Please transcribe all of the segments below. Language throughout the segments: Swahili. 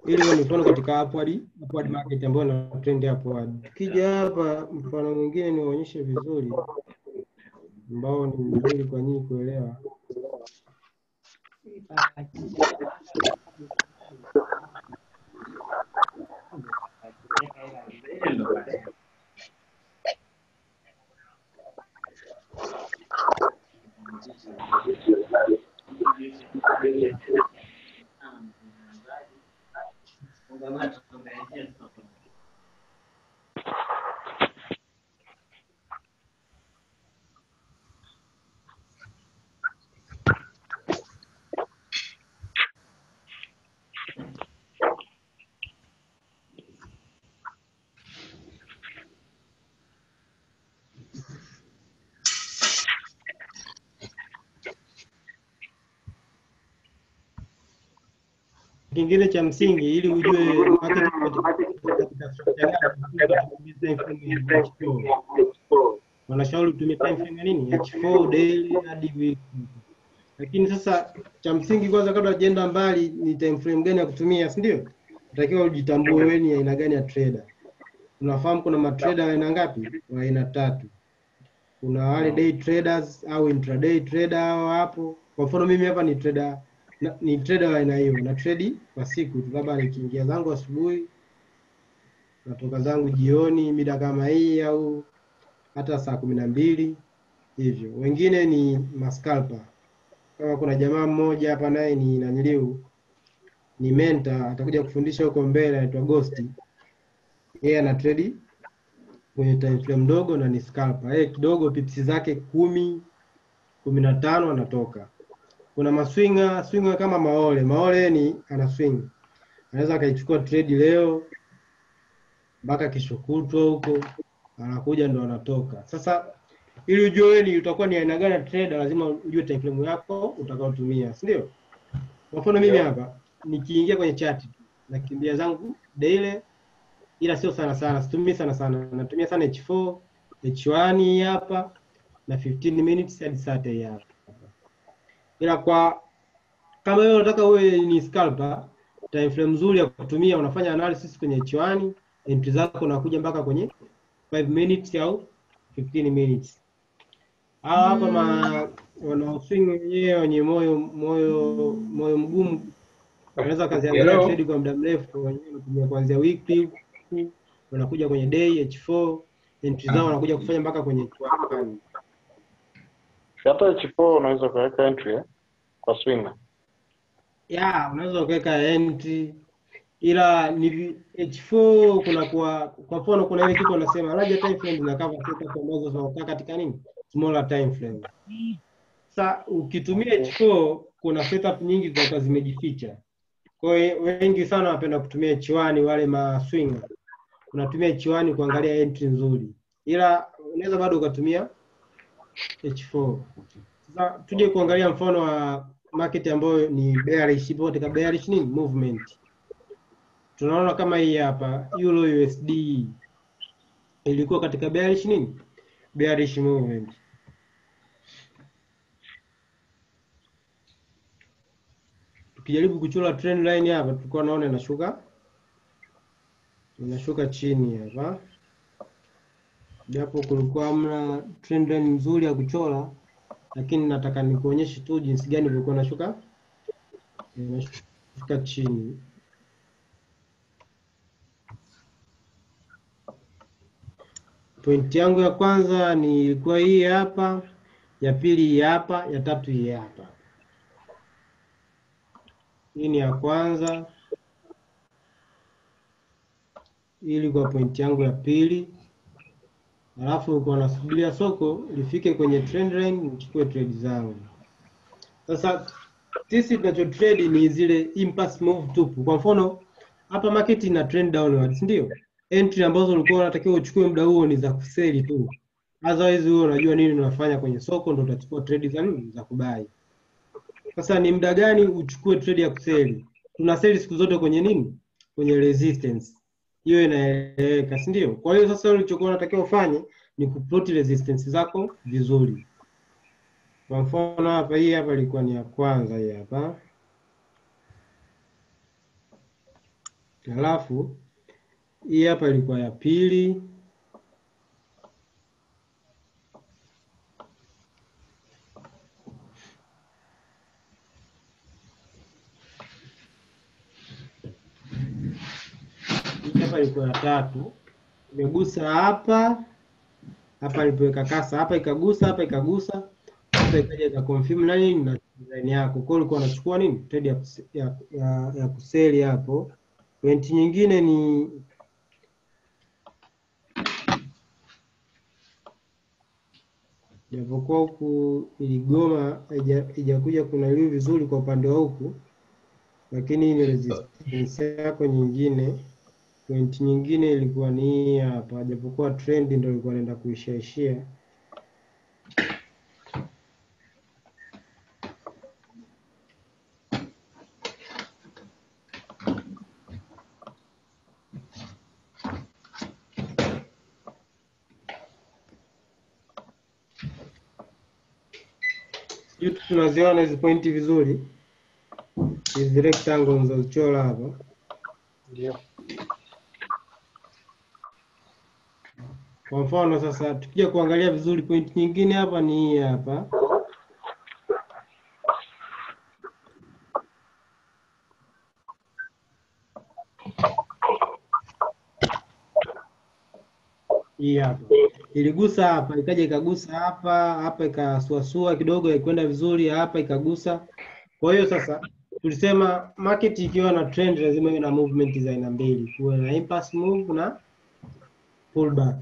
Ili ni mfano katika upward market ambayo na trend upward. Tukija hapa mfano mwingine niwaonyeshe vizuri ambao ni mzuri kwa nyinyi kuelewa. Kingine cha msingi ili ujue market katika structure gani, wanashauri utumie time frame nini H4 daily hadi week. Lakini sasa cha msingi kwanza kabla hujaenda mbali ni time frame gani ya kutumia, si ndio? Unatakiwa ujitambue wewe ni aina gani ya trader. Unafahamu kuna matrader aina ngapi? Wa aina 3. Kuna wale day traders au intraday trader hapo. Kwa mfano mimi hapa ni trader wa aina hiyo, na trade kwa siku tu, labda nikiingia zangu asubuhi natoka zangu jioni mida kama hii au hata saa 12 hivyo. Wengine ni mascalper. Kama kuna jamaa mmoja hapa naye ni naniliu ni mentor, atakuja kufundisha huko mbele, anaitwa Ghost. Yeye ana trade kwenye time frame ndogo na ni scalper. Yeye kidogo pips zake 10 15 anatoka. Kuna maswinger kama Maole ni ana swing. Anaweza akaichukua trade leo mpaka kesho kutwa huko, anakuja ndo anatoka. Sasa ili ujue wewe utakuwa ni aina gani ya trader, lazima ujue time frame yako utakayotumia, si ndio? Kwa mfano mimi hapa nikiingia kwenye chart nakimbia zangu daily, ila sio sana, situmii sana. Natumia sana H4, H1 hapa na 15 minutes hadi 30 hapa. Ila kama wewe unataka uwe ni scalper, time frame nzuri ya kutumia, unafanya analysis kwenye H1, entry zako unakuja mpaka kwenye 5 minutes au 15 minutes. Hapa wana swing wenyewe wenye moyo mgumu, unaweza kaziangalia trade kwa muda mrefu, wenyewe unatumia kuanzia weekly, wanakuja kwenye day H4, entry zao wanakuja kufanya mpaka kwenye H1. Hata H4 unaweza kuweka entry kwa swinger. Unaweza kuweka entry, ila ni H4 kuna kwa mfano kuna ile kitu wanasema larger time frame na cover setup ambazo zinakaa katika nini smaller time frame. Sasa ukitumia H4 kuna setup nyingi zinakuwa zimejificha. Kwa hiyo wengi sana wanapenda kutumia H1, wale maswinger. Unatumia H1 kuangalia entry nzuri. Ila unaweza bado ukatumia H4. Sasa tuje kuangalia mfano wa market ambayo ni bearish, ipo katika bearish nini movement. Tunaona kama hii hapa Euro USD ilikuwa katika bearish movement. Tukijaribu kuchora trend line hapa tulikuwa naona inashuka chini hapa. Japo kulikuwa hamna trend line nzuri ya kuchora, lakini nataka nikuonyeshe tu jinsi gani ilikuwa inashuka chini. Point yangu ya kwanza ni ilikuwa hii hapa, ya pili hii hapa, ya tatu hii hapa. Hii ni ya kwanza. Ili kwa point yangu ya pili. Alafu uko nasubiria soko lifike kwenye trend line nichukue trade zangu. Sasa sisi tunacho trade ni zile impulse move tupu. Kwa mfano hapa market ina trend downwards, ndio? Entry ambazo ulikuwa unatakiwa uchukue muda huo ni za kuseli tu. Otherwise wewe unajua nini unafanya kwenye soko, ndio utachukua trade za kubai. Sasa ni muda gani uchukue trade ya kuseli? Tuna seli siku zote kwenye nini? Kwenye resistance. Hiyo inaeleweka, si ndio? Kwa hiyo sasa ulichokuwa unatakiwa ufanye ni kuplot resistance zako vizuri. Kwa mfano hapa, hii hapa ilikuwa ni ya kwanza hii hapa. Halafu hii hapa ilikuwa ya pili. Hii hapa ilikuwa ya tatu. Imegusa hapa, hapa ilipoweka kasa, hapa ikagusa, hapa ikagusa, hapa ikaja ikaconfirm na nini na design yako. Kwa hiyo ulikuwa unachukua nini? Trade ya kuseli hapo. Point nyingine ni japokuwa huku iligoma haijakuja kunaliu vizuri kwa upande wa huku, lakini hii ni resistance yako nyingine. Point nyingine ilikuwa ni hii hapa, japokuwa trend ndio ilikuwa inaenda kuishaishia. Sijui tunaziona hizi pointi vizuri, hizi rectangle nilizochora hapa. Ndio. Kwa mfano sasa tukija kuangalia vizuri, point nyingine hapa ni hii hapa. Hii hapa iligusa hapa, ikaja ikagusa hapa, hapa ikasuasua kidogo, ikwenda vizuri, hapa ikagusa. Kwa hiyo sasa tulisema market ikiwa na trend lazima iwe na movement za aina mbili, kuwe na impulse move na pullback.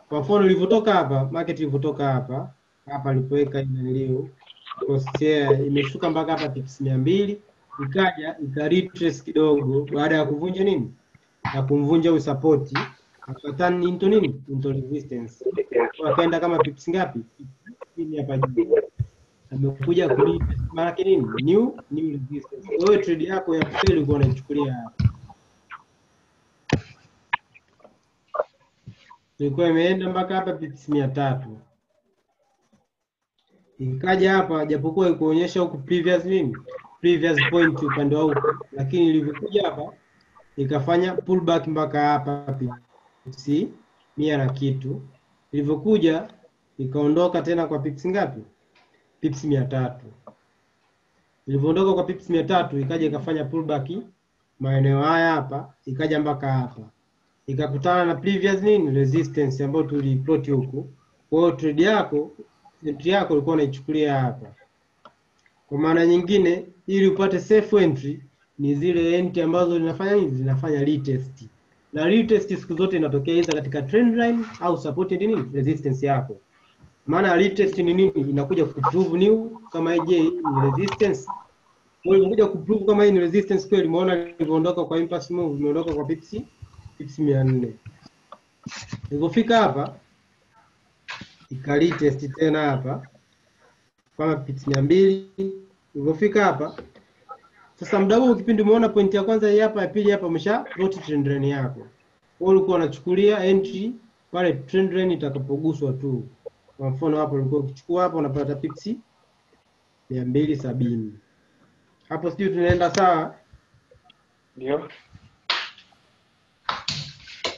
Kwa mfano ilivyotoka hapa, market ilivyotoka hapa, hapa ilipoweka inalio share imeshuka mpaka hapa pips 200, ikaja ika-retrace kidogo baada ya kuvunja nini? Na kumvunja huyu support, akatani into nini? Into resistance. Wakaenda kama pips ngapi? Chini hapa juu. Amekuja ku-retrace maana yake nini? New resistance. Wewe trade yako ya kuseli ulikuwa unaichukulia hapa. Ilikuwa imeenda mpaka hapa pips 300. Ikaja hapa japokuwa ikuonyesha huku previous point upande wa huku, lakini ilivyokuja hapa ikafanya pullback mpaka hapa pips 100 na kitu. Ilivyokuja ikaondoka tena kwa pips ngapi? Pips 300. Ilivyoondoka kwa pips 300 ikaja ikafanya pullback maeneo haya hapa, ikaja mpaka hapa. Ikakutana na previous resistance ambayo tuliplot huku. Kwa hiyo trade yako, entry yako ulikuwa unaichukulia hapa. Kwa maana nyingine, ili upate safe entry ni zile entry ambazo zinafanya retest. Na retest siku zote inatokea hizo katika trend line au supported resistance yako. Maana retest ni nini? Inakuja kuprove new kama hii ni resistance. Kwa hiyo inakuja kuprove kama hii ni resistance kweli. Umeona ilivyoondoka kwa impulse move, imeondoka kwa pips 400. Ilipofika hapa ika-retest tena hapa kama pips 200. Ilipofika hapa sasa, muda huu kipindi umeona point ya kwanza hii hapa, ya pili hapa, umesha plot trend line yako. Wewe ulikuwa unachukulia entry pale trend line itakapoguswa tu. Kwa mfano hapo ulikuwa ukichukua hapo unapata pips 270. Hapo sijui tunaenda sawa? Ndio.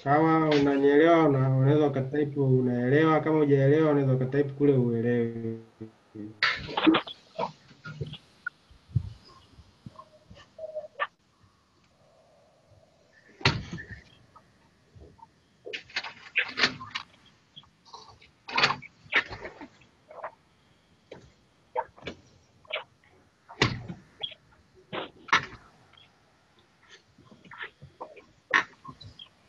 Kama unanielewa unaweza ukatype unaelewa, kama hujaelewa unaweza ukatype kule uelewe.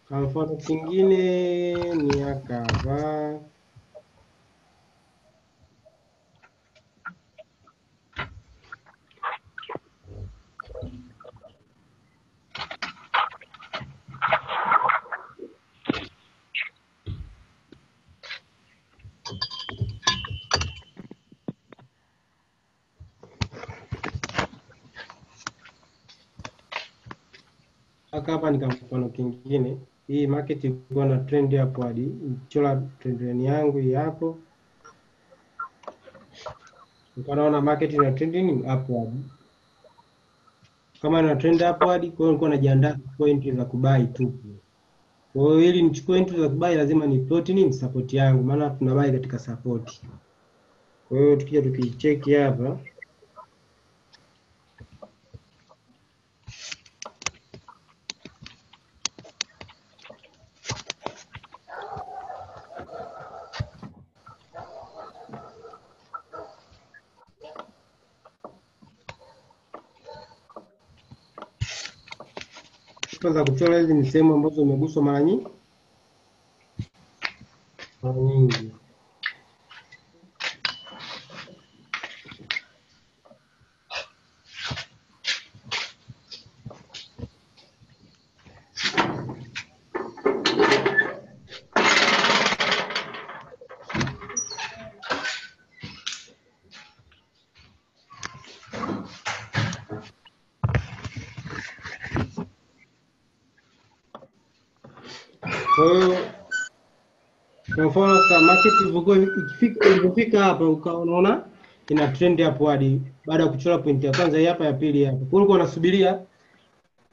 Kwa mfano kingine ni hapa. Hapa ni mfano kingine. Hii market ilikuwa na trend hapo hadi nichora trend line yangu hii hapo. Ukaona market ina trend nini upward. Kama ina trend upward, kwa hiyo nilikuwa najiandaa kwa entry za kubai tu. Kwa hiyo ili nichukue entry za kubai lazima ni plot nini support yangu, maana tunabai katika support. Kwa hiyo tukija tukicheki hapa za kuchora hizi ni sehemu ambazo imeguswa mara nyingi. Kwa hiyo kwa mfano sasa market ikifika hapa ukaona ina trend upward baada ya kuchora point ya kwanza hii hapa, ya pili hapa. Kwa hiyo unasubiria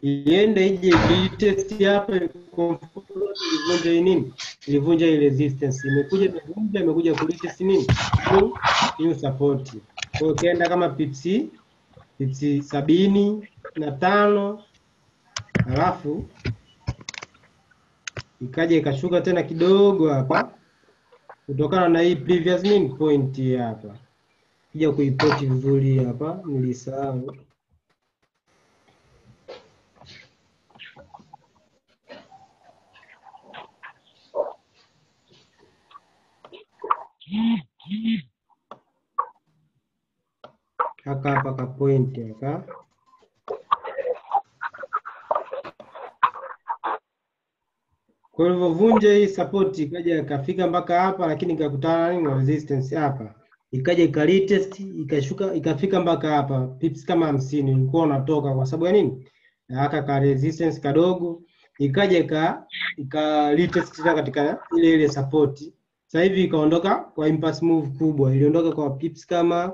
iende ije test hapa, ilivunja nini, ilivunja ile resistance, imekuja kuretest nini hiyo support. Kwa hiyo kaenda kama pips 75, alafu ikaja ikashuka tena kidogo hapa kutokana na hii previous nini point hapa. Kija kuipoti vizuri hapa, nilisahau. Hapa ka point hapa. Kwa hivyo vunja hii support ikaja ikafika mpaka hapa, lakini ikakutana na resistance hapa. Ikaja ikaretest ikashuka ikafika mpaka hapa pips kama 50, ulikuwa unatoka kwa sababu ya nini? Haka ka resistance kadogo, ikaja ika retest tena katika ile support. Sasa hivi ikaondoka kwa impulse move kubwa, iliondoka kwa pips kama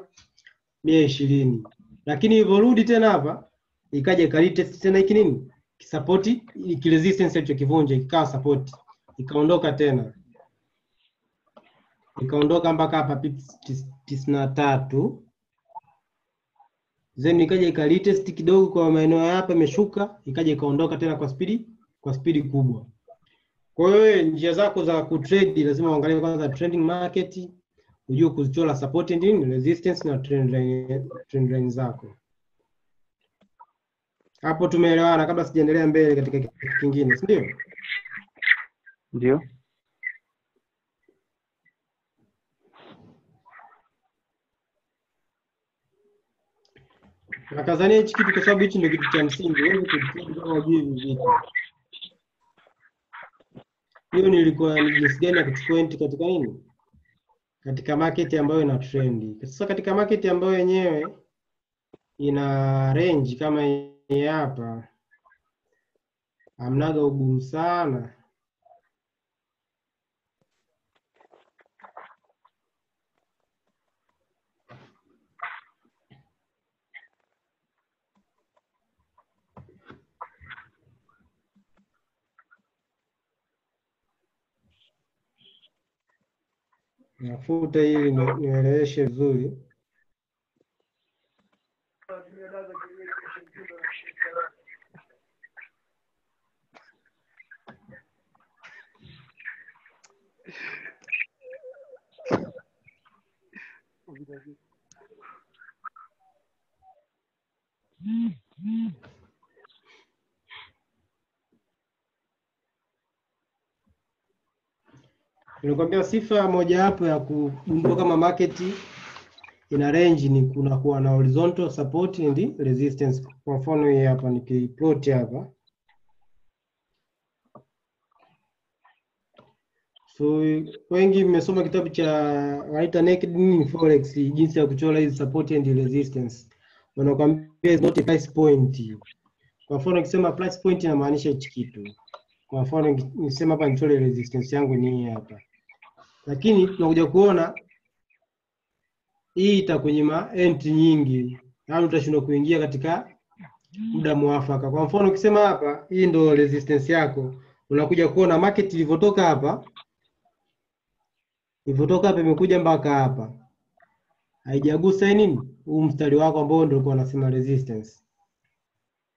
120. Lakini ilivyorudi tena hapa ikaja ikaretest tena hiki nini? Support iki resistance hicho kivunja ikawa support, ikaondoka tena. Ikaondoka mpaka hapa pips 93. Then ikaja ikaretest kidogo kwa maeneo hapa imeshuka, ikaja ikaondoka tena kwa speed kubwa. Kwa hiyo njia zako za kutrade lazima uangalie kwanza trending market, ujue kuzichora support and resistance na trend line zako. Hapo tumeelewana kabla sijaendelea mbele katika kitu kingine, si ndio? Ndio. Nakazania hichi kitu kwa sababu hichi ndio kitu cha msingi. Wewe kujifunza kama ujue hivi vitu. Hiyo nilikuwa ni jinsi gani ya kuchukua entry katika nini? Katika market ambayo ina trend. Sasa katika market ambayo yenyewe ina range kama hii hapa, hamnaga ugumu sana. Nafuta hili nieleweshe vizuri. Nilikwambia sifa moja hapo ya kugundua kama market ina range ni kuna kuwa na horizontal support and resistance. Kwa mfano hii hapa nikiplot hapa. So wengi mmesoma kitabu cha wanaita Naked Forex, jinsi ya kuchora hizi support and resistance. Wanakuambia is not a price point. Kwa mfano nikisema price point inamaanisha hichi kitu. Kwa mfano nisema hapa nichore resistance yangu ni hii hapa. Lakini tunakuja kuona hii itakunyima entry nyingi, yaani utashindwa kuingia katika muda mwafaka. Kwa mfano ukisema hapa, hii ndo resistance yako, unakuja kuona market ilivyotoka hapa, imekuja mpaka hapa, haijagusa nini huu mstari wako ambao ndio ulikuwa unasema resistance,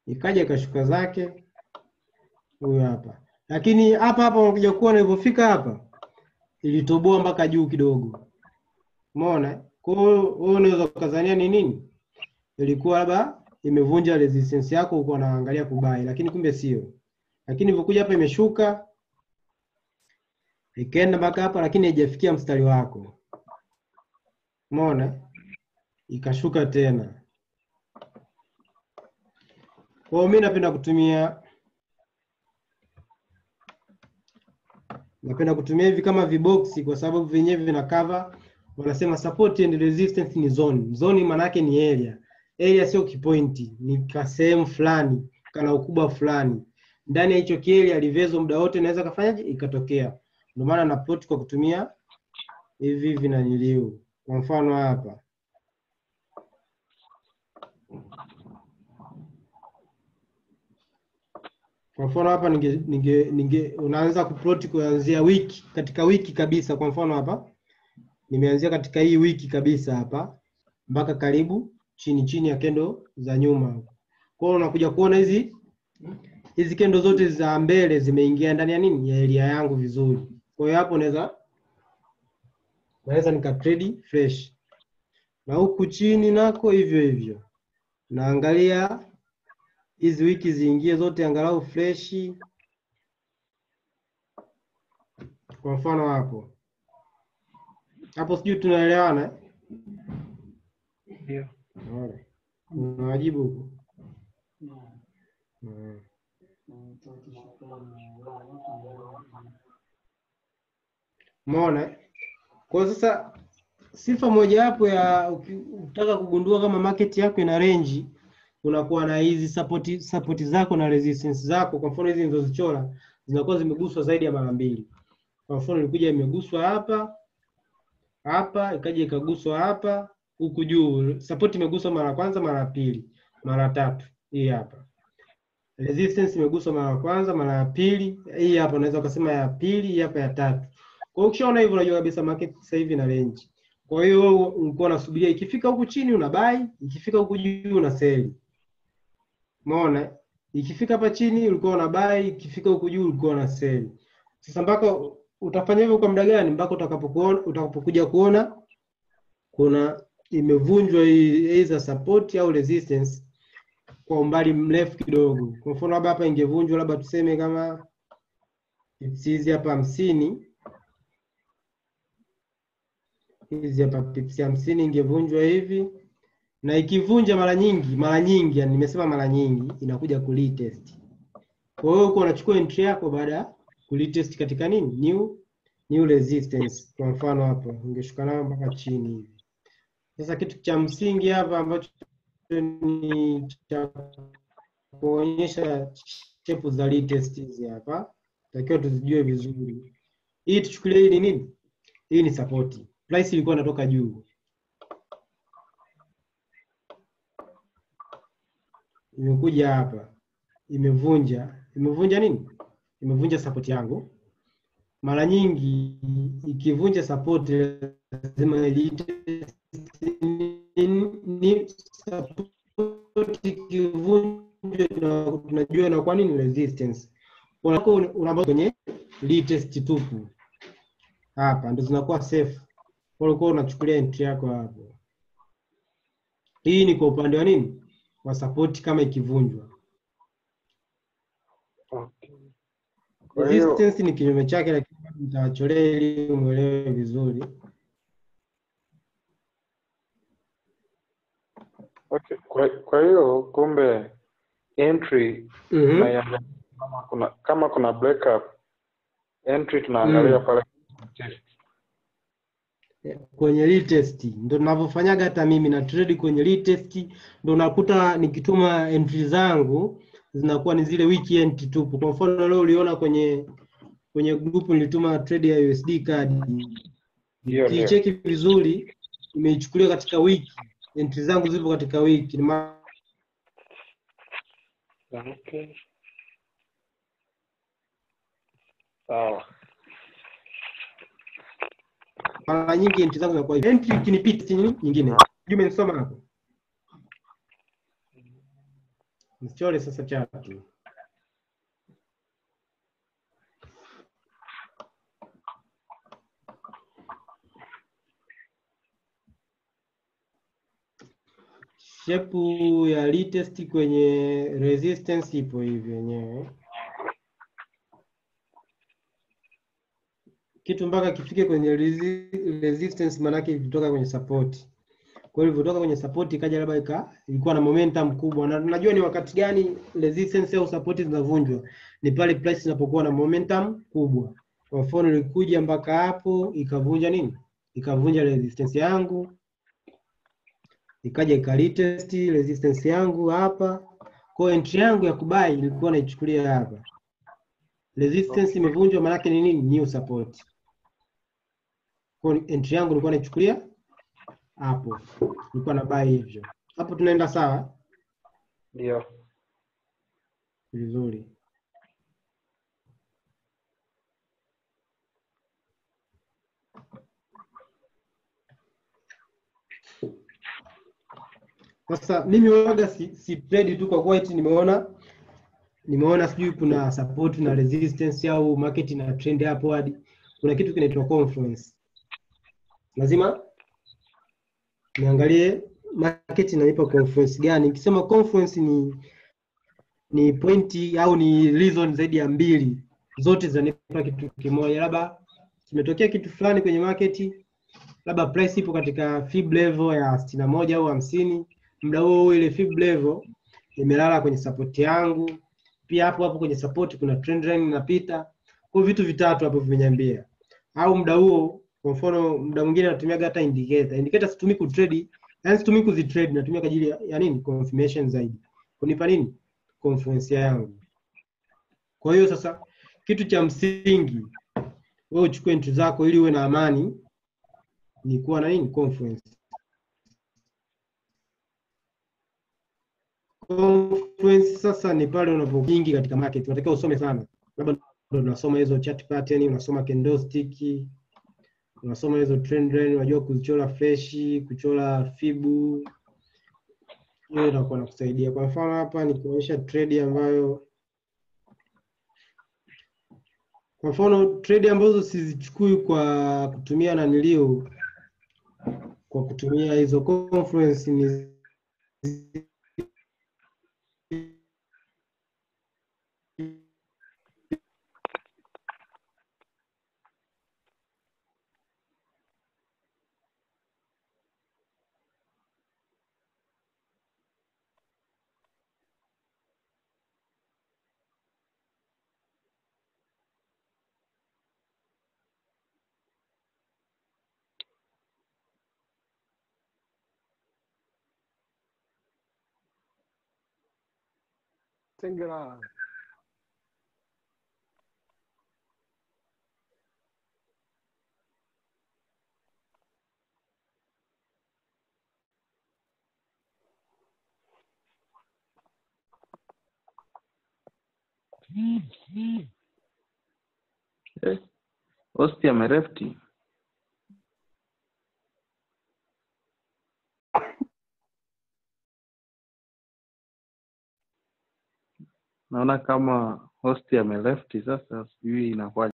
ikaja ikashuka zake huyu hapa. Lakini hapa unakuja kuona ilivyofika hapa, ilitoboa mpaka juu kidogo, umeona? Kwa hiyo wewe unaweza kukazania ni nini, ilikuwa labda imevunja resistance yako, uko unaangalia kubai, lakini kumbe sio. Lakini ilivyokuja hapa imeshuka ikaenda mpaka hapa, lakini haijafikia mstari wako, umeona, ikashuka tena. Kwa hiyo mimi napenda kutumia hivi kama viboxi, kwa sababu vyenyewe vina cover. Wanasema support and resistance ni zone. Zone maana yake ni area. Area sio kipointi, ni sehemu fulani, kana ukubwa fulani. Ndani ya hicho area livezo muda wote inaweza kafanyaje ikatokea. Ndio maana na plot kwa kutumia hivi vinaniliu. Kwa mfano hapa, unaanza kuplot kuanzia wiki, katika wiki kabisa. Kwa mfano hapa nimeanzia katika hii wiki kabisa hapa mpaka karibu chini ya kendo za nyuma. Kwa hiyo unakuja kuona hizi kendo zote za mbele zimeingia ndani ya nini, ya area yangu vizuri. Kwa hiyo hapo naweza nika trade fresh. Na huku chini nako hivyo naangalia hizi wiki ziingie zote angalau fresh. Kwa mfano hapo sijui tunaelewana? Ndio. Unawajibu huko? Umeona? Kwa sasa sifa moja hapo ya ukitaka kugundua kama market yako ina range, unakuwa na hizi support zako na resistance zako. Kwa mfano hizi nilizozichora zinakuwa zimeguswa zaidi ya mara mbili. Kwa mfano ilikuja imeguswa hapa, ikaja ikaguswa hapa, huku juu support imeguswa mara kwanza, mara pili, mara tatu. Hii hapa resistance imeguswa mara kwanza, mara pili. Hii hapa unaweza kusema ya pili, hii hapa ya tatu. Kwa hiyo ukishaona hivyo unajua kabisa market sasa hivi na range. Kwa hiyo ulikuwa unasubiria ikifika huku chini una buy, ikifika huku juu una sell. Umeona? Ikifika hapa chini ulikuwa una buy, ikifika huku juu ulikuwa una sell. Sasa mpaka utafanya hivyo kwa muda gani? Mpaka utakapokuja kuona kuna imevunjwa either support au resistance kwa umbali mrefu kidogo. Kwa mfano hapa ingevunjwa labda tuseme kama hizi hapa 50, hizi hapa pips 50 ingevunjwa hivi, na ikivunja mara nyingi, yani nimesema mara nyingi, inakuja ku retest. Kwa hiyo uko unachukua entry yako baada ya ku retest katika nini, new resistance. Kwa mfano hapa ungeshuka nayo mpaka chini hivi. Sasa kitu cha msingi hapa ambacho ni cha kuonyesha shape za retest hizi hapa, takiwa tuzijue vizuri. Hii tuchukulie hii ni nini? Hii ni support. Price ilikuwa inatoka juu, imekuja hapa, imevunja nini? Imevunja support yangu. Mara nyingi ikivunja support lazima ni support ikivunja tunajua na kwa nini resistance. Unaambiwa kwenye retest tupu hapa ndio zinakuwa safe. Kwa hiyo unachukulia entry yako hapo. Hii ni kwa upande wa nini? Wa support kama ikivunjwa. Okay. Resistance ni kinyume chake, lakini nitawacholea ili muelewe vizuri. Okay. Kwa hiyo kumbe entry kama kuna breakup entry tunaangalia pale kwenye retest. Ndio ninavyofanyaga hata mimi na trade kwenye retest. Ndio unakuta nikituma entry zangu zinakuwa ni zile weekend tu. Kwa mfano leo uliona kwenye group nilituma trade ya USD card. Ukicheki vizuri imeichukulia katika wiki, entry zangu zipo katika wiki, Okay. Sawa. mara nyingi entry zangu zinakuwa hivi. Entry kinipita nyingine. Juma nisoma hapo. Mchore sasa chatu. Shape ya retest kwenye resistance ipo hivi yenyewe. Kitu mpaka kifike kwenye resistance manake kutoka kwenye support. Kwa hiyo kutoka kwenye support ikaja labda ilikuwa na momentum kubwa. Na tunajua ni wakati gani resistance au support zinavunjwa. Ni pale price inapokuwa na momentum kubwa. Kwa mfano ilikuja mpaka hapo ikavunja nini? Ikavunja resistance yangu. Ikaja ikaretest resistance yangu hapa. Kwa entry yangu ya kubai ilikuwa naichukulia hapa. Resistance imevunjwa maana yake ni nini? New support. Kwa entry yangu nilikuwa naichukulia hapo. Nilikuwa na buy hivyo. Hapo tunaenda sawa? Ndio. Vizuri. Sasa mimi waga si trade tu kwa kuwa eti nimeona sijui kuna support na resistance au market na trend hapo hadi kuna kitu kinaitwa confluence. Lazima niangalie market inanipa confluence gani. Nikisema confluence ni pointi au ni reason zaidi ya mbili, zote zinanipa kitu kimoja. Labda kimetokea kitu fulani kwenye market, labda price ipo katika fib level ya 61 au 50, muda huo ile fib level imelala kwenye support yangu, pia hapo kwenye support kuna trend line inapita. Kwa vitu vitatu hapo vimeniambia. Au muda huo, kwa mfano muda mwingine natumia hata indicator. Indicator situmii ku trade, yani situmii kuzitrade, natumia kwa ajili ya nini? Confirmation zaidi. Kunipa nini? Confluence yangu. Kwa hiyo sasa kitu cha msingi wewe uchukue entry zako ili uwe na amani ni kuwa na nini? Confluence. Confluence sasa ni pale unapoingi katika market, unatakiwa usome sana. Labda ndio unasoma hizo chart pattern, unasoma candlestick, unasoma hizo trend line, unajua kuchora fresh, kuchora fibu. Hiyo inakuwa inakusaidia. Kwa mfano hapa nikuonyesha trade ambayo, kwa mfano trade ambazo sizichukui kwa kutumia nanilio, kwa kutumia hizo confluence ni Tengela. Hosti amerefti. Naona kama hosti amelefti sasa, sijui inakuwa.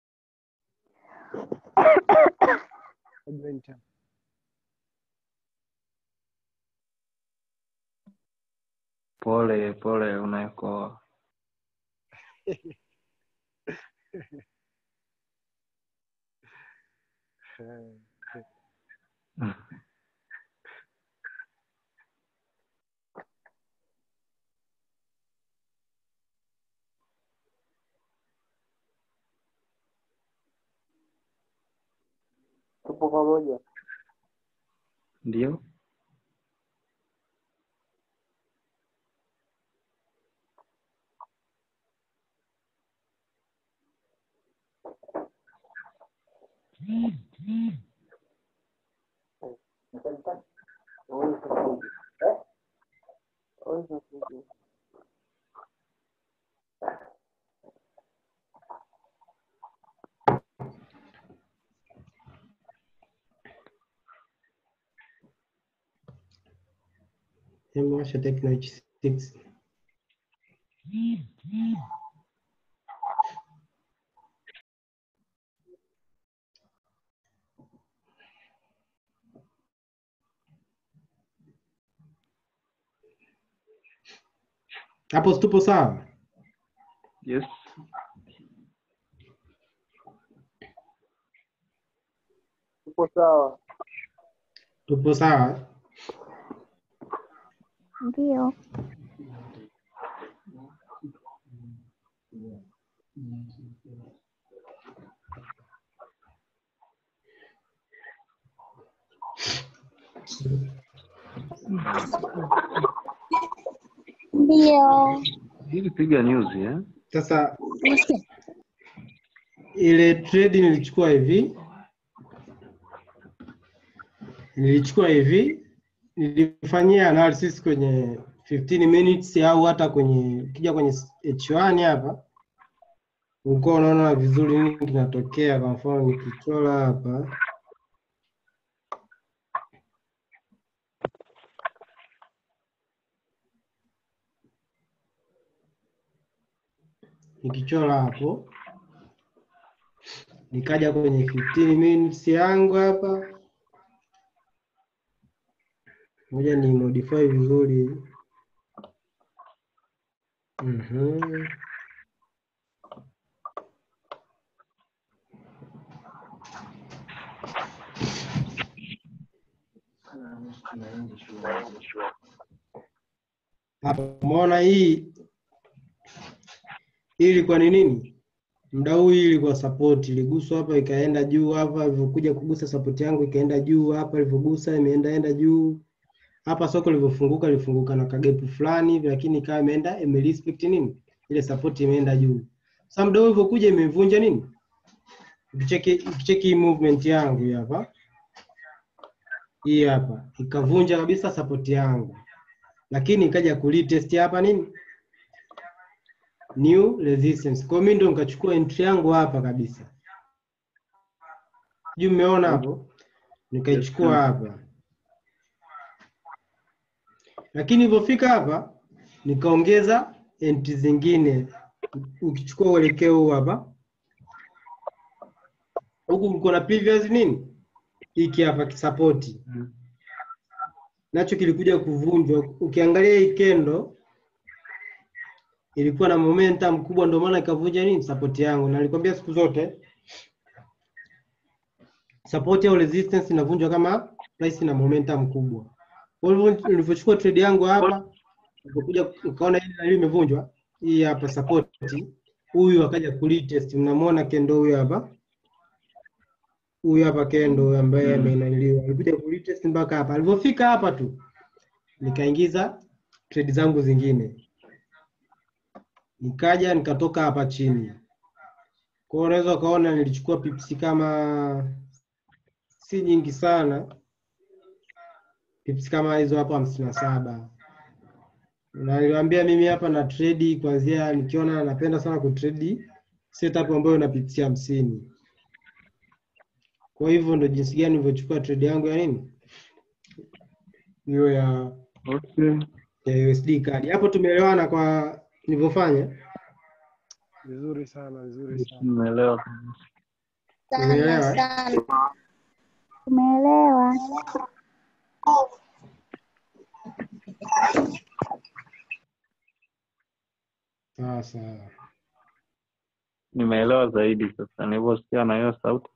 Pole pole unayokoa. Tupo pamoja. Ndio. Washa Tecno H6. Hapo tupo sawa? Yes. Tupo sawa. Tupo sawa? Ndio. Ndio. Hili piga news Sasa ile trade nilichukua hivi, nilifanyia analysis kwenye 15 minutes au hata kija kwenye H1 hapa. Uko unaona vizuri nini kinatokea. Kwa mfano nikichora hapa, nikichora hapo, nikaja kwenye 15 minutes yangu hapa, ngoja ni modify vizuri. Hapa umeona hii ilikuwa ni nini? Muda huu ilikuwa support, iliguswa hapa ikaenda juu hapa, ilivyokuja kugusa support yangu ikaenda juu hapa, ilivyogusa imeenda juu. Hapa soko lilifunguka na kagepu fulani hivi, lakini kama imeenda imerespect nini? Ile support imeenda juu. Sasa muda huu ilivyokuja imevunja nini? Ukicheki movement yangu hapa. Hii hapa ikavunja kabisa support yangu. Lakini ikaja kuretest hapa nini? New resistance. Kwa mimi ndo nikachukua entry yangu hapa kabisa. Juu mmeona hapo? Nikaichukua hapa. Lakini ilipofika hapa nikaongeza entry zingine. Ukichukua uelekeo huu hapa. Huku mko na previous nini? Hiki hapa support. Nacho kilikuja kuvunjwa. Ukiangalia hii kendo ilikuwa na momentum kubwa, ndio maana ikavunja nini? Support yangu. Na nilikwambia siku zote support au resistance inavunjwa kama price na momentum kubwa. Kwa hivyo nilipochukua trade yangu hapa, nilipokuja ukaona ile imevunjwa, hii hapa support, huyu akaja kuretest. Mnamuona kendo huyu hapa. Huyu hapa kendo ambaye ameinaliwa. Alikuja kuretest mpaka hapa. Alipofika hapa tu nikaingiza trade zangu zingine. Nikaja nikatoka hapa chini. Kwa hiyo unaweza kaona nilichukua pips kama si nyingi sana. Pips kama hizo hapo 57. Na niliwaambia mimi hapa na trade kuanzia, nikiona napenda sana kutrade setup ambayo ina pips 50. Kwa hivyo ndio jinsi gani nilivyochukua trade yangu ya nini? Hiyo ya ya USD card. Hapo tumeelewana kwa nilivyofanya? Vizuri sana. Umeelewa? Sana. Umeelewa? Sawa. Nimeelewa zaidi sasa nilivyosikia na hiyo sauti.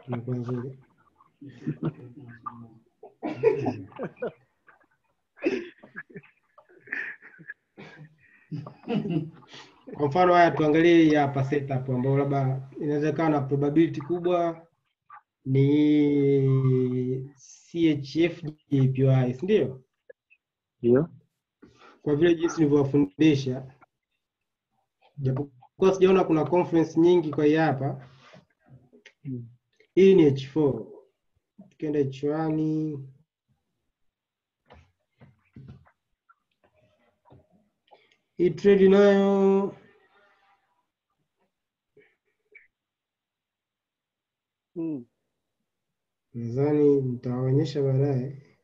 Ni nzuri. Kwa mfano haya tuangalie hapa setup ambayo labda inawezekana na probability kubwa ni CHF JPY, si ndio? Ndio. Kwa vile jinsi nilivyowafundisha, japokuwa sijaona kuna conference nyingi kwa hii hapa. Hii ni H4. Tukienda H1 Hii trade nayo nadhani nitawaonyesha baadaye.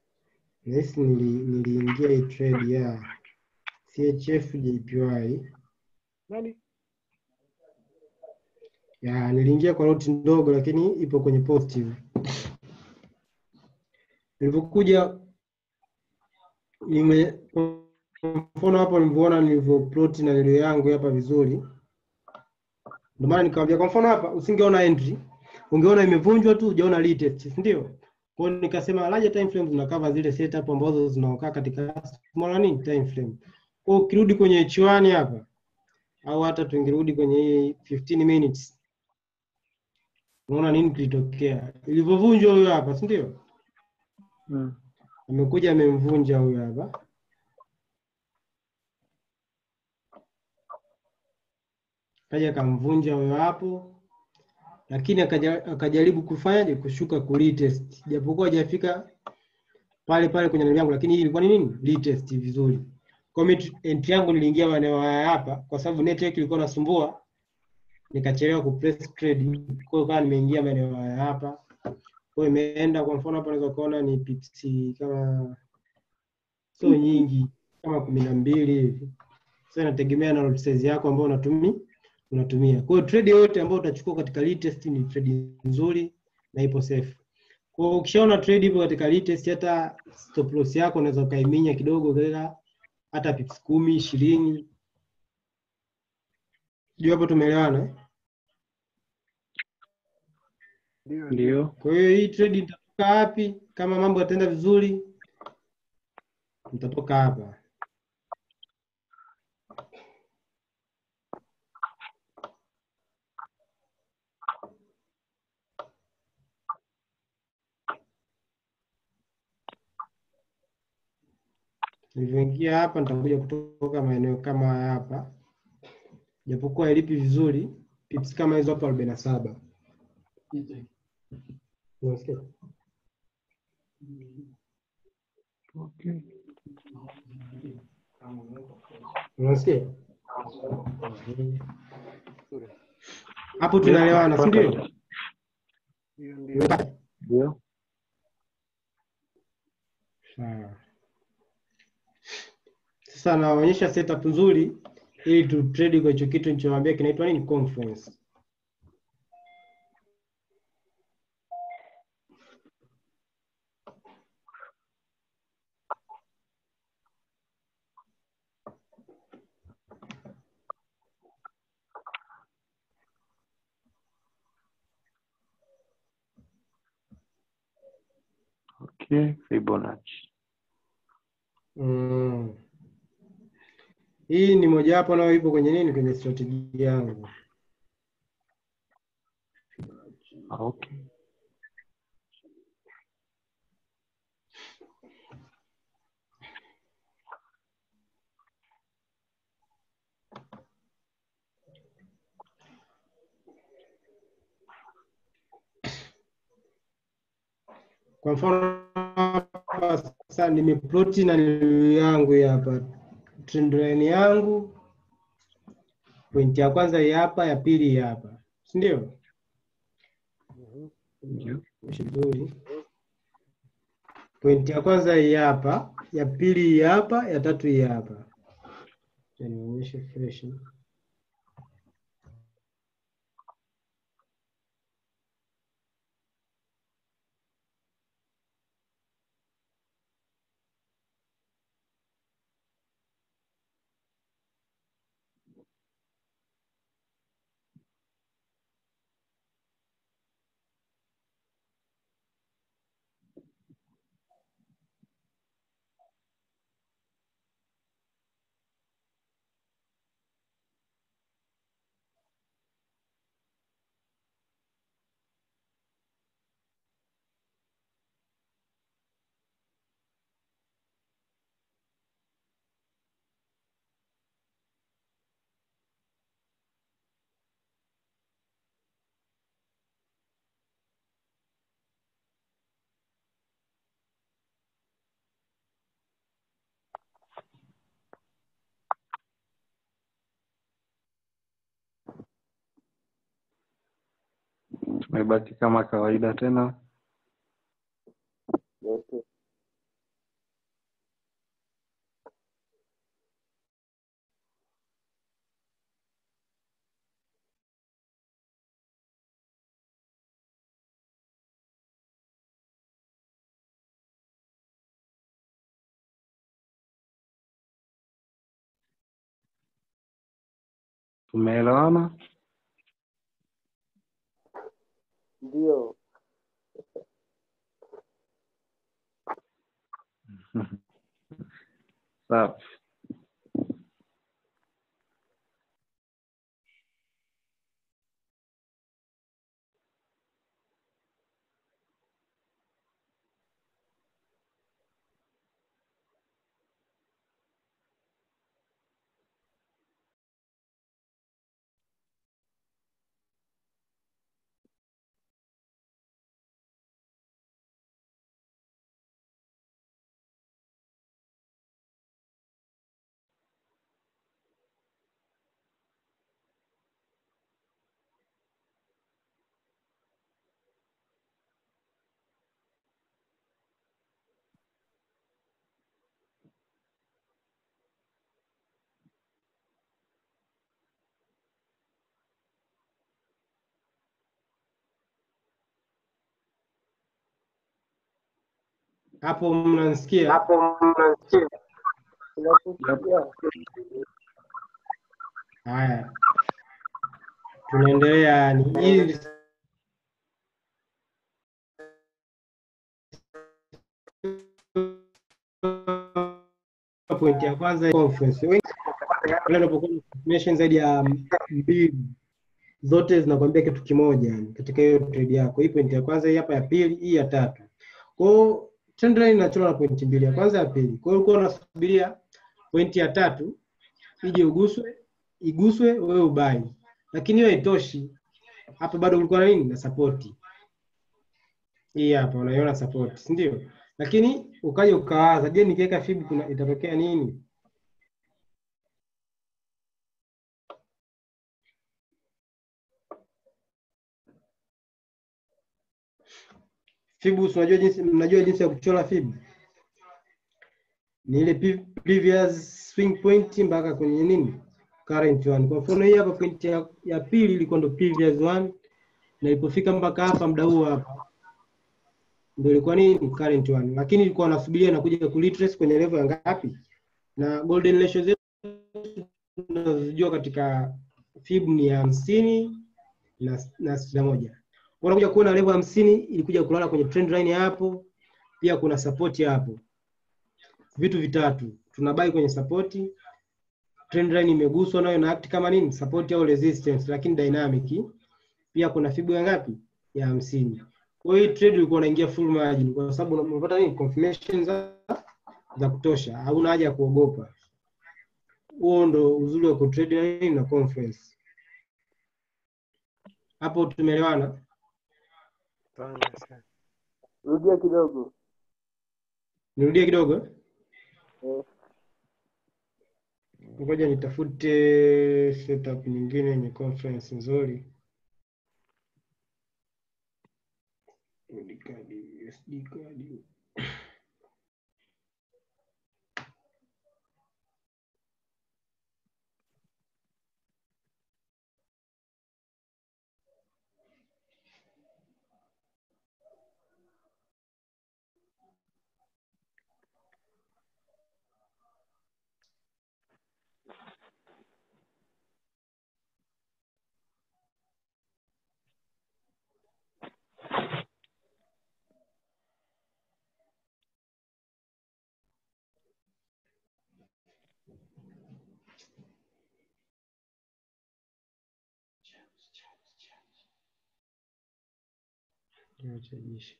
Nahisi niliingia hii trade ya CHF JPY. Nani? Ya niliingia kwa lot ndogo lakini ipo kwenye positive. Nilipokuja mfano hapo nilivyoona nilivyoplot na nilio yangu hapa vizuri. Ndio maana nikamwambia kwa mfano hapa usingeona entry, ungeona imevunjwa tu, hujaona retest, ndio? Kwa hiyo nikasema larger time frame zina cover zile setup ambazo zinaokaa katika small time frame. Kwa hiyo ukirudi kwenye H1 hapa au hata tungerudi kwenye hii 15 minutes. Unaona nini kilitokea? Ilivyovunjwa huyo hapa, si ndio? Amekuja amemvunja huyo hapa. Kaja kamvunja huyo hapo. Lakini akajaribu kufanyaje kushuka ku retest. Japokuwa hajafika pale kwenye neno yangu, lakini hii ilikuwa ni nini? Retest vizuri. Kwa mimi entry yangu niliingia maeneo haya hapa kwa sababu network ilikuwa inasumbua. Nikachelewa ku press trade. Kwa hiyo kama nimeingia maeneo haya hapa. Kwa hiyo imeenda kwa mfano hapa unaweza kuona ni pips kama sio nyingi kama 12 hivi. Sasa inategemea na lot size yako ambayo unatumia. Kwa hiyo trade yote ambayo utachukua katika retest ni trade nzuri na ipo safe. Kwa hiyo ukishaona trade ipo katika retest, hata stop loss yako unaweza kaiminya kidogo kaweka hata pips 10, 20. Ndio hapo tumeelewana. Ndio. Kwa hiyo hii trade itatoka wapi kama mambo yataenda vizuri? Mtatoka hapa. Nilivyoingia hapa nitakuja kutoka maeneo kama hapa. Japokuwa ilipi vizuri, pips kama hizo hapo 47. Unasikia? Okay. Unasikia? Hapo tunaelewana, si ndio? Ndio. Sawa. Sasa naonyesha setup nzuri ili tu trade kwa hicho kitu nilichowaambia kinaitwa nini? Conference. Okay, Fibonacci. Hii ni moja wapo nayo ipo kwenye nini? Kwenye strategy yangu. Okay. Kwa mfano hapa sasa nimeplot na yangu hapa. Trend line yangu point ya kwanza hii hapa, ya pili hii hapa. Si ndio? Ndio. Vizuri. Point ya kwanza hii hapa, ya pili hii hapa, ya tatu hii hapa. Nionyeshe fresh. tumebaki kama kawaida tena. Okay. Tumeelewana? Ndio. Safi. Hapo mnanisikia? Tunakusikia. Haya, tunaendelea. Ni hii point ya kwanza conference. Wengi wanapokuwa na confirmation zaidi ya mbili, zote zinakwambia kitu kimoja yani katika hiyo trade yako. Hii point ya kwanza, hii hapa ya pili, hii ya tatu. Kwa hiyo trend line inachora na point mbili, ya kwanza ya pili. Kwa hiyo ulikuwa unasubiria point ya tatu ije iguswe wewe ubai. Lakini hiyo haitoshi. Hapa bado ulikuwa na nini? Na support. Hii hapa unaiona support, si ndio? Lakini ukaja ukawaza, je, nikiweka fib kuna itatokea nini? Fib, mnajua jinsi ya kuchora fib? Ni ile previous swing point mpaka kwenye nini? Current one. Kwa mfano hii hapa point ya pili ilikuwa ndo previous one, na ilipofika mpaka hapa muda huu hapa ndio ilikuwa nini? Current one. Lakini ilikuwa nasubiria na kuja ku retrace kwenye level ya ngapi? Na golden ratio zetu tunazojua katika fib ni 50 na 61. Unakuja kuona level 50 ilikuja kulala kwenye trend line hapo, pia kuna support hapo. Vitu vitatu, tunabai kwenye support, trend line imeguswa nayo na act kama nini? Support au resistance, lakini dynamic. Pia kuna fib ya ngapi? Ya 50. Kwa hiyo trade ilikuwa inaingia full margin kwa sababu unapata nini? Confirmation za kutosha, hauna haja ya kuogopa. Huo ndo uzuri wa kutrade na conference. Hapo tumeelewana? Rudia kidogo. Nirudie kidogo. Eh. Ngoja nitafute setup nyingine yenye conference nzuri. SD card. Niache.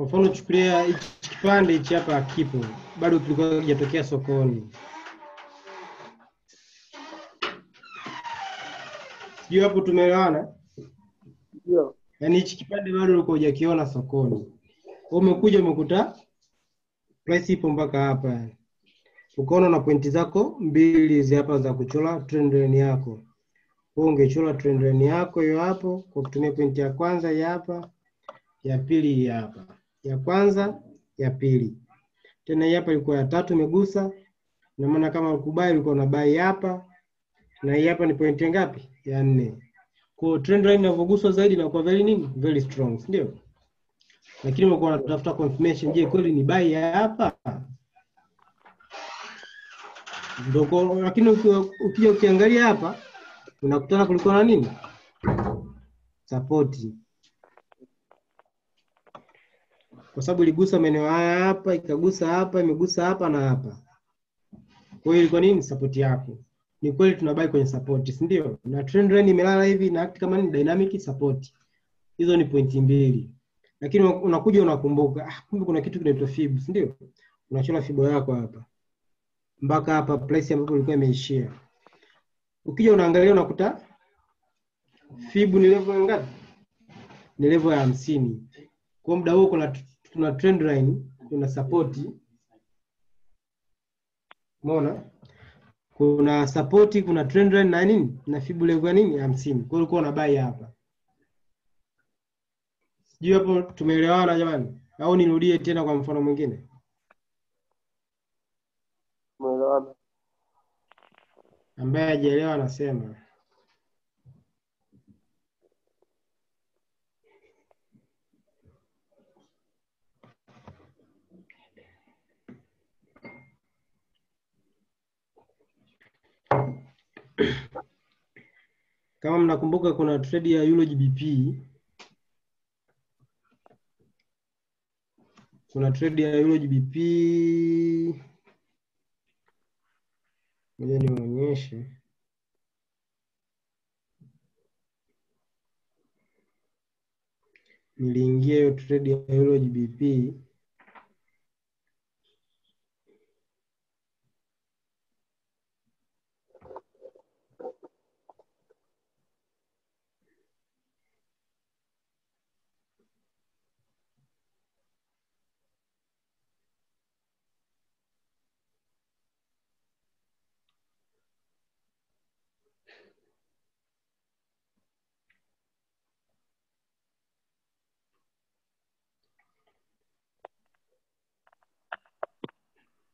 Kwa mfano chukulia hichi kipande hichi hapa kipo, bado kilikuwa kijatokea sokoni. Sio hapo tumeelewana? Ndio. Yaani hichi kipande bado ulikuwa hujakiona sokoni. Umekuja umekuta price ipo mpaka hapa. Ukaona na pointi zako mbili hizi hapa za kuchora trend line yako. Wewe ungechora trend line yako hiyo hapo kwa kutumia pointi ya kwanza hii hapa, ya pili hii hapa. Ya kwanza, ya pili. Tena hii hapa ilikuwa ya tatu imegusa. Na maana kama ukubali ulikuwa na buy hapa. Na hii hapa ni pointi ngapi? Ya 4. Kwa trend line inavyoguswa zaidi na kwa very nini? Very strong, ndio? Lakini umekuwa unatafuta confirmation, je, kweli ni buy hapa? Ndio, lakini ukija ukiangalia hapa unakutana kulikuwa na nini? Support. Kwa sababu iligusa maeneo haya hapa, ikagusa hapa, imegusa hapa na hapa. Kwa hiyo ilikuwa nini support yako? Ni kweli tunabai kwenye support, si ndio? Na trend line imelala hivi na act kama ni dynamic support. Hizo ni pointi mbili. Lakini unakuja unakumbuka, kumbe kuna kitu kinaitwa fib, si ndio? Unachora fibo yako hapa. Mpaka hapa price ambapo ilikuwa imeishia. Ukija unaangalia unakuta fib ni level ngapi? Ni level ya 50. Kwa muda huo kuna trend line, kuna support. Umeona? Kuna support, kuna trend line na nini? Na fib level ya nini? 50. Kwa hiyo ulikuwa una buy hapa. Sijui hapo tumeelewana jamani? Au nirudie tena kwa mfano mwingine? Umeelewana? Ambaye hajaelewa anasema. Kama mnakumbuka kuna trade ya Euro GBP. Kuna trade ya Euro GBP. Ngoja nionyeshe. Niliingia hiyo trade ya Euro GBP.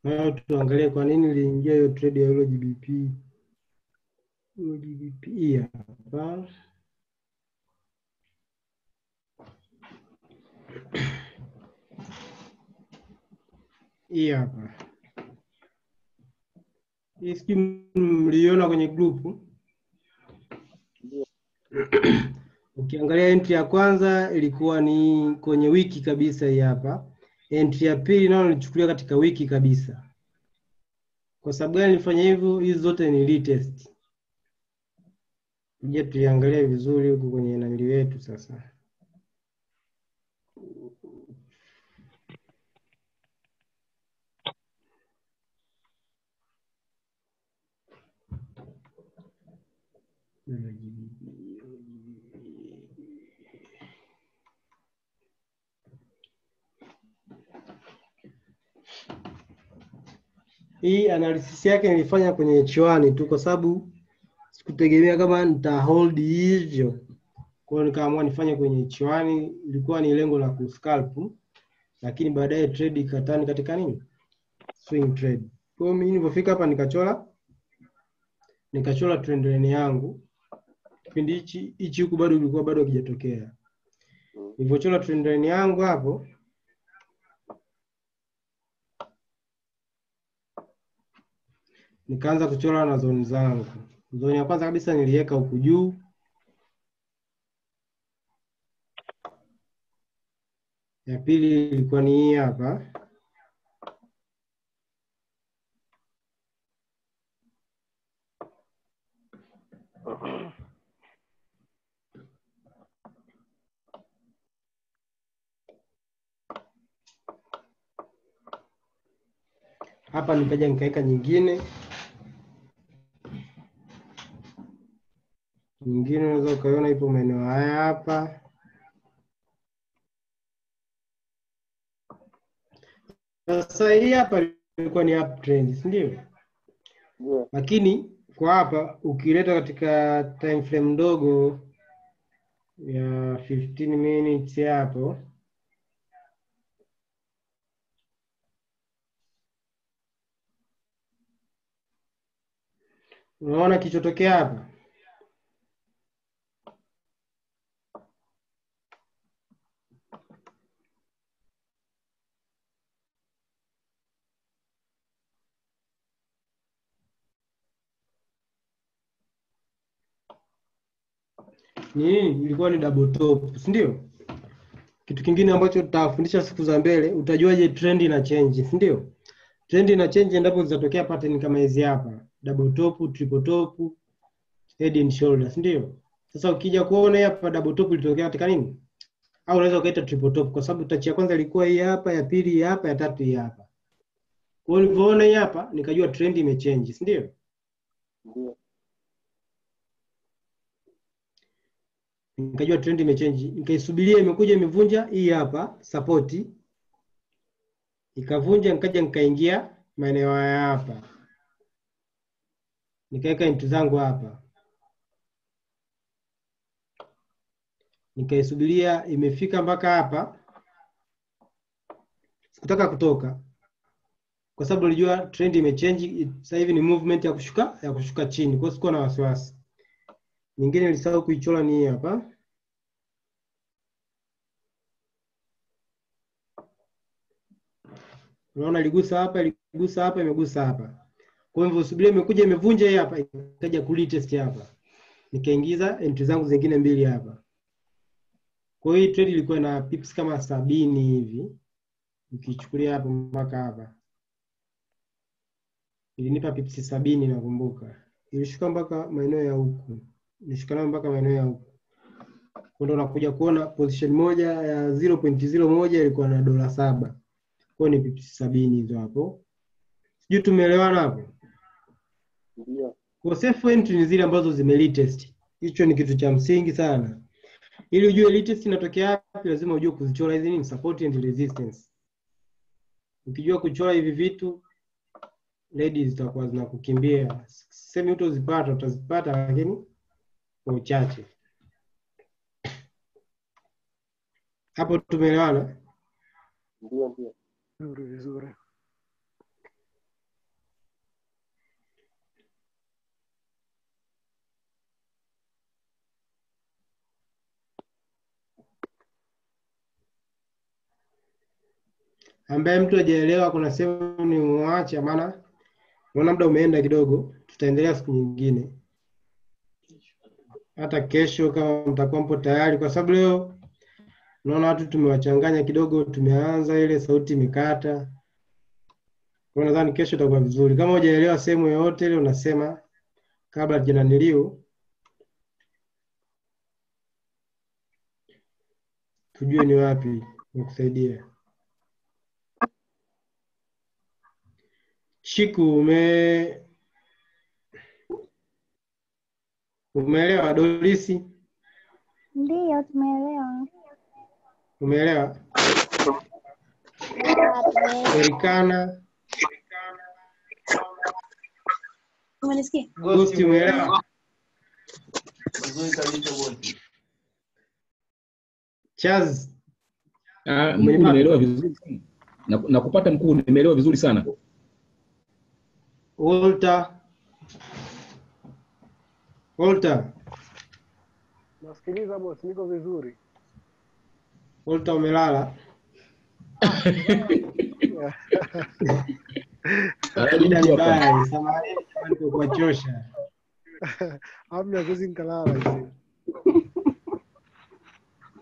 Na tuangalie kwa nini niliingia hiyo trade ya Euro GBP. Euro GBP hapa. Hii hapa. Hii scheme mliona kwenye group. Ukiangalia entry ya kwanza ilikuwa ni kwenye wiki kabisa hii hapa. Entry ya pili nayo nilichukulia katika wiki kabisa. Kwa sababu gani nilifanya hivyo? Hizi zote ni retest. Je, tuiangalie vizuri huko kwenye nanili wetu sasa. Hii analysis yake nilifanya kwenye H1 tu kwa sababu sikutegemea kama nita hold hivyo. Kwa hiyo nikaamua nifanye kwenye H1, ilikuwa ni lengo la kuscalp, lakini baadaye trade ikatani katika nini? Swing trade. Kwa hiyo mimi nilipofika hapa nikachora trend line yangu. Kipindi hichi huku bado ilikuwa bado hakijatokea. Nilipochora trend line yangu hapo, nikaanza kuchora na zone zangu. Zone ya kwanza kabisa niliweka huku juu. Ya pili ilikuwa ni hii hapa. hapa nikaja nikaweka nyingine. Nyingine unaweza ukaiona ipo maeneo haya hapa. Sasa hii hapa ilikuwa ni uptrend, si ndio? Ndio. Lakini kwa hapa ukileta katika time frame ndogo ya 15 minutes hapo, unaona kichotokea hapa? Ilikuwa ni double top, si ndio? Kitu kingine ambacho tutafundisha siku za mbele, utajuaje trend ina change, si ndio? Trend ina change endapo zitatokea pattern kama hizi hapa, double top, triple top, head and shoulders, ndio. Sasa ukija kuona hapa double top ilitokea katika nini? Au unaweza ukaita triple top kwa sababu touch ya kwanza ilikuwa hii hapa, ya pili hii hapa, ya tatu hii hapa. Kwa hiyo nilipoona hii hapa nikajua trend imechange, si ndio? Ndio. Nikajua trend imechange, nikaisubiria imekuja imevunja hii hapa support. Ikavunja nikaja nikaingia maeneo haya hapa. Nikaweka entry zangu hapa. Nikaisubiria imefika mpaka hapa. Sikutaka kutoka kwa sababu nilijua trend imechange, sasa hivi ni movement ya kushuka chini. Kwa hiyo sikuwa na wasiwasi. Nyingine nilisahau kuichora ni hii hapa. Unaona iligusa hapa, iligusa hapa, imegusa hapa. Kwa hivyo subiria imekuja imevunja hii hapa, ikaja kuretest hapa. Nikaingiza entry zangu zingine mbili hapa. Kwa hiyo trade ilikuwa na pips kama 70 hivi. Ukichukulia hapo mpaka hapa. Ilinipa pips 70 nakumbuka. Ilishuka mpaka maeneo ya huku. Ilishikana mpaka maeneo ya huku. Kwa ndo nakuja kuona position moja ya 0.01 ilikuwa na $7. Kwa ni pips 70 hizo hapo. Sijui tumeelewana hapo? Ndio. Kwa safe entry ni zile ambazo zimeretest. Hicho ni kitu cha msingi sana. Ili ujue retest inatokea wapi, lazima ujue kuzichora hizi nini, support and resistance. Ukijua kuchora hivi vitu, ladies zitakuwa zinakukimbia. Semi utazipata, utazipata lakini kwa uchache. Hapo tumeelewana? Ndio. Ndio. Vizuri. Ambaye mtu hajaelewa kuna sehemu ni muache, maana naona muda umeenda kidogo, tutaendelea siku nyingine. Hata kesho kama mtakuwa mpo tayari, kwa sababu leo naona watu tumewachanganya kidogo, tumeanza ile sauti imekata. Kwa nadhani kesho itakuwa vizuri. Kama hujaelewa sehemu yoyote ile unasema kabla tujananiliu, tujue ni wapi nikusaidia. Shiku umeelewa? Dorisi Ndio, tumeelewa. umeelewa? Erikana Umenisikia? Ghost umeelewa? Chaz Mkuu, nimeelewa vizuri sana. Na kupata mkuu, nimeelewa vizuri sana. Walter Nasikiliza boss, niko vizuri. Walter umelala? Samahani kwa kuwachosha. Hamna kuzi nikalala hivi.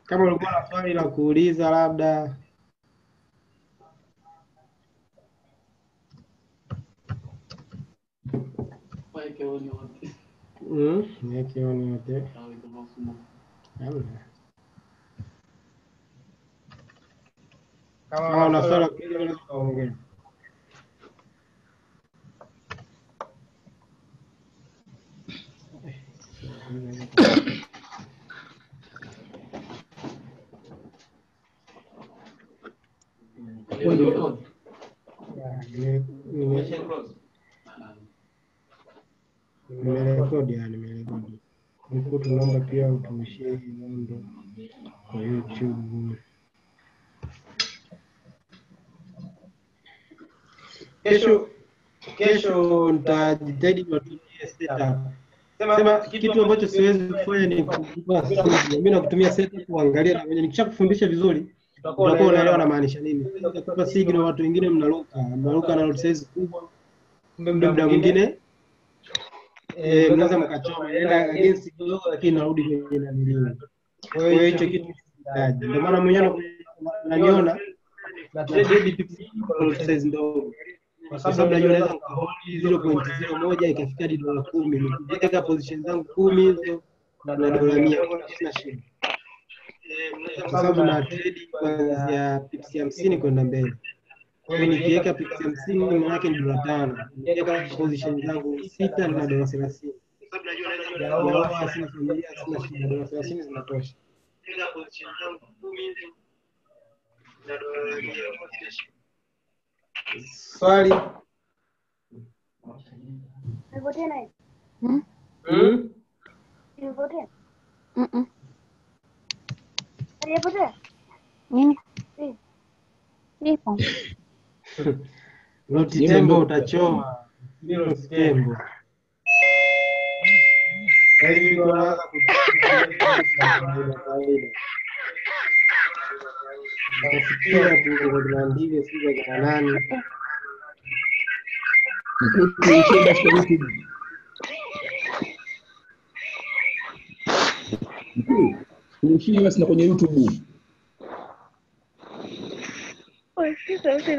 Kama ulikuwa na swali la kuuliza labda. Niweke on yote. Kama una swali la kuuliza unaweza kuongea. Nimerekodi. Huko tunaomba pia utumishie hii namba kwa YouTube. Kesho nitajitahidi kutumia setup. Sema kitu ambacho siwezi kufanya ni kukupa studio. Mimi nakutumia setup kuangalia na mwenye nikishakufundisha vizuri utakuwa unaelewa na maanisha nini. Nitakupa signal watu wengine mnaruka na load size kubwa. Muda mwingine mnaweza mkachoma enda against kidogo lakini narudi kwenye nani. Kwa hiyo hicho kitu ndio maana mwenyewe unaniona na trade pips kwa load size ndogo. Kwa sababu najua naweza nikahold 0.01 ikafika hadi $10. Nikiweka position zangu 10 hizo na $100 sina shida. Kwa sababu na trade kuanzia pips 50 kwenda mbele. Kwa hiyo nikiweka pips 50 maana yake ni $5. Nikiweka position zangu 6 na $30. Kwa sababu najua naweza sina familia sina shida, $30 zinatosha. Nikiweka position zangu 10 hizo na $100. Swali. Nimepotea naye. Nimepotea. Nimepotea. Nini? Ipo. Loti tembo utachoma. Ndio tembo. Hivi tunaanza kawaida. Nafikia tunaandika siku za nani. Kushia basi na kwenye YouTube. Oh, sasa